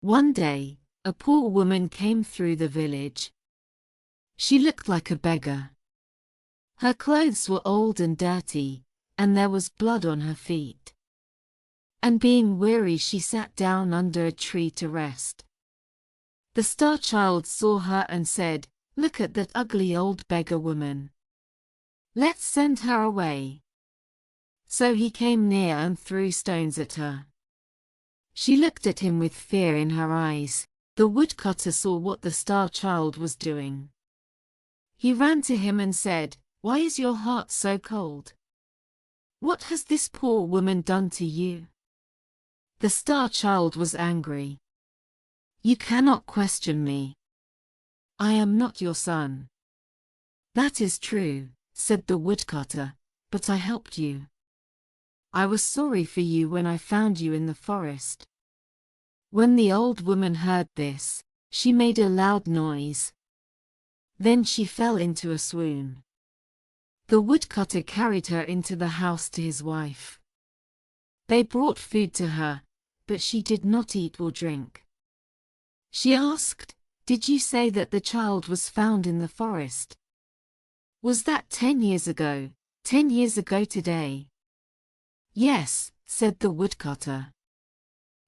One day, a poor woman came through the village. She looked like a beggar. Her clothes were old and dirty, and there was blood on her feet. And being weary, she sat down under a tree to rest. The star child saw her and said, "Look at that ugly old beggar woman. Let's send her away." So he came near and threw stones at her. She looked at him with fear in her eyes. The woodcutter saw what the star child was doing. He ran to him and said, "Why is your heart so cold? What has this poor woman done to you?" The star child was angry. "You cannot question me. I am not your son." "That is true," said the woodcutter, "but I helped you. I was sorry for you when I found you in the forest." When the old woman heard this, she made a loud noise. Then she fell into a swoon. The woodcutter carried her into the house to his wife. They brought food to her, but she did not eat or drink. She asked, "Did you say that the child was found in the forest? Was that 10 years ago, 10 years ago today?" "Yes," said the woodcutter.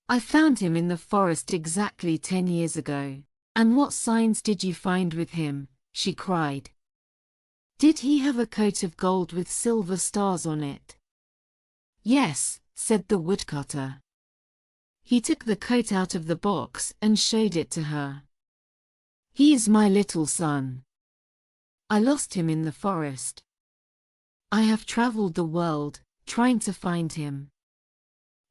"I found him in the forest exactly 10 years ago." "And what signs did you find with him?" she cried. "Did he have a coat of gold with silver stars on it?" "Yes," said the woodcutter. He took the coat out of the box and showed it to her. "He is my little son. I lost him in the forest. I have traveled the world, trying to find him."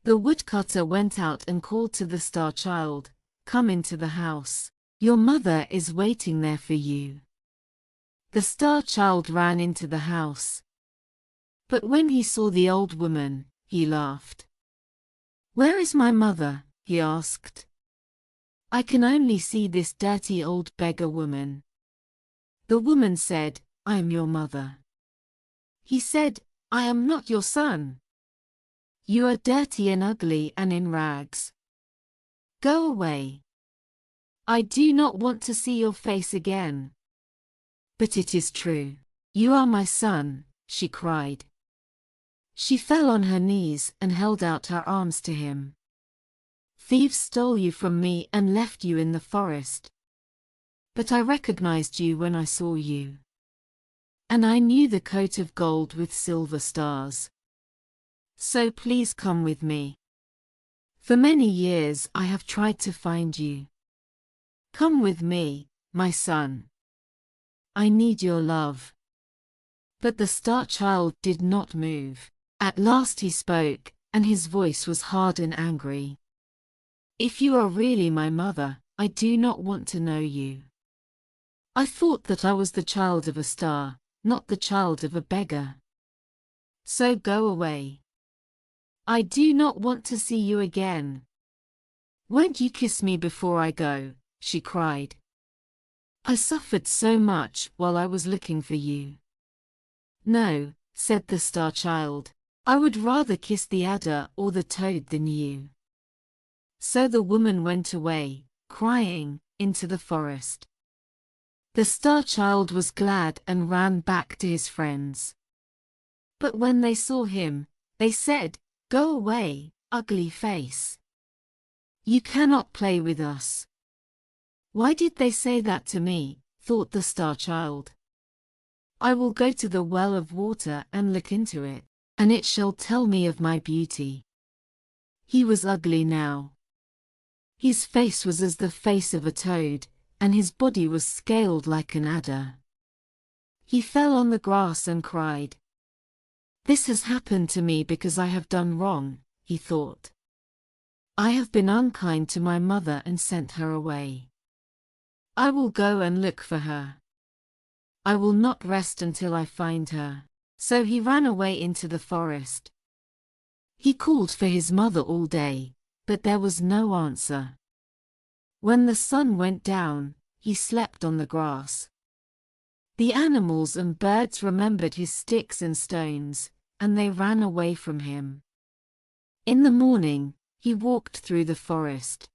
The woodcutter went out and called to the star child, "Come into the house. Your mother is waiting there for you." The star child ran into the house. But when he saw the old woman, he laughed. "Where is my mother?" he asked. "I can only see this dirty old beggar woman." The woman said, "I am your mother." He said, "I am not your son. You are dirty and ugly and in rags. Go away. I do not want to see your face again." "But it is true. You are my son," she cried. She fell on her knees and held out her arms to him. "Thieves stole you from me and left you in the forest. But I recognized you when I saw you. And I knew the coat of gold with silver stars. So please come with me. For many years I have tried to find you. Come with me, my son. I need your love." But the star child did not move. At last he spoke, and his voice was hard and angry. "If you are really my mother, I do not want to know you. I thought that I was the child of a star, not the child of a beggar. So go away. I do not want to see you again." "Won't you kiss me before I go?" she cried. "I suffered so much while I was looking for you." "No," said the star child. "I would rather kiss the adder or the toad than you." So the woman went away, crying, into the forest. The star child was glad and ran back to his friends. But when they saw him, they said, "Go away, ugly face. You cannot play with us." "Why did they say that to me?" thought the star child. "I will go to the well of water and look into it, and it shall tell me of my beauty." He was ugly now. His face was as the face of a toad, and his body was scaled like an adder. He fell on the grass and cried. "This has happened to me because I have done wrong," he thought. "I have been unkind to my mother and sent her away. I will go and look for her. I will not rest until I find her." So he ran away into the forest. He called for his mother all day, but there was no answer. When the sun went down, he slept on the grass. The animals and birds remembered his sticks and stones, and they ran away from him. In the morning, he walked through the forest.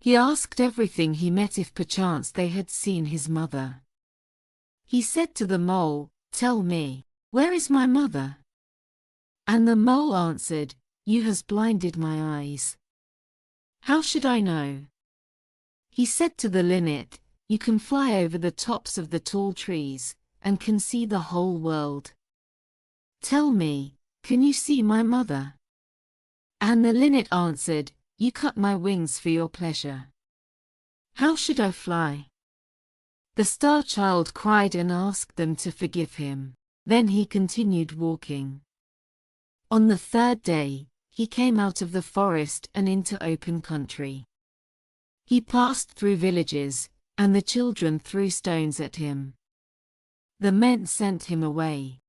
He asked everything he met if perchance they had seen his mother. He said to the mole, "Tell me, where is my mother?" And the mole answered, "You has blinded my eyes. How should I know?" He said to the linnet, "You can fly over the tops of the tall trees, and can see the whole world. Tell me, can you see my mother?" And the linnet answered, "You cut my wings for your pleasure. How should I fly?" The star child cried and asked them to forgive him. Then he continued walking. On the third day, he came out of the forest and into open country. He passed through villages, and the children threw stones at him. The men sent him away,